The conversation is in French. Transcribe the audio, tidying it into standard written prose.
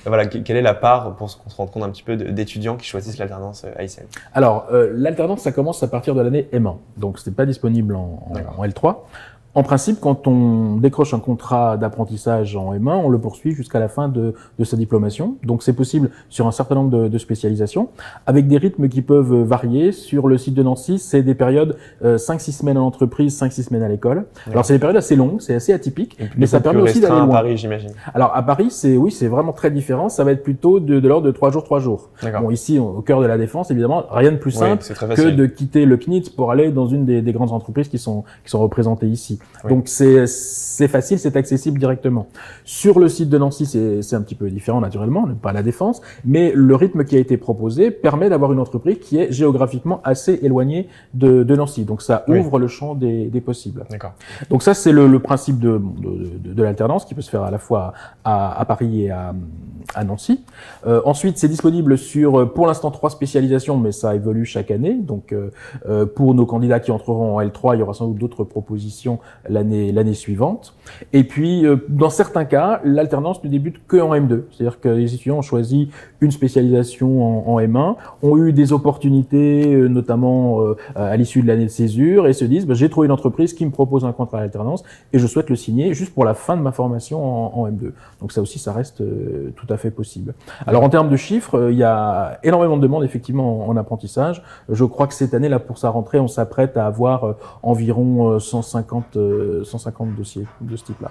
Voilà, quelle est la part pour qu'on se rende compte un petit peu d'étudiants qui choisissent l'alternance à ICN? Alors, l'alternance, ça commence à partir de l'année M1. Donc, ce n'est pas disponible en L3. En principe, quand on décroche un contrat d'apprentissage en M1, on le poursuit jusqu'à la fin de sa diplomation. Donc, c'est possible sur un certain nombre de spécialisations, avec des rythmes qui peuvent varier. Sur le site de Nancy, c'est des périodes 5-6 semaines en entreprise, 5-6 semaines à l'école. Alors, c'est des périodes assez longues, c'est assez atypique, mais ça permet aussi d'aller loin. À Paris, j'imagine. Alors, à Paris, c'est vraiment très différent. Ça va être plutôt de l'ordre de 3 jours, 3 jours. Bon, ici, au cœur de la défense, évidemment, rien de plus simple que de quitter le CNIT pour aller dans une des grandes entreprises qui sont représentées ici. Oui. Donc c'est facile, c'est accessible directement. Sur le site de Nancy, c'est un petit peu différent naturellement, pas la défense, mais le rythme qui a été proposé permet d'avoir une entreprise qui est géographiquement assez éloignée de Nancy. Donc ça ouvre le champ des possibles. Donc ça c'est le principe de l'alternance qui peut se faire à la fois à Paris et à Nancy. Ensuite, c'est disponible sur, pour l'instant, 3 spécialisations, mais ça évolue chaque année. Donc, pour nos candidats qui entreront en L3, il y aura sans doute d'autres propositions l'année suivante. Et puis, dans certains cas, l'alternance ne débute que en M2. C'est-à-dire que les étudiants ont choisi une spécialisation en M1, ont eu des opportunités, notamment à l'issue de l'année de césure, et se disent, j'ai trouvé une entreprise qui me propose un contrat d'alternance et je souhaite le signer juste pour la fin de ma formation en M2. Donc ça aussi, ça reste tout à fait possible. Alors en termes de chiffres, il y a énormément de demandes effectivement en apprentissage. Je crois que cette année, là, pour sa rentrée, on s'apprête à avoir environ 150 dossiers de ce type-là.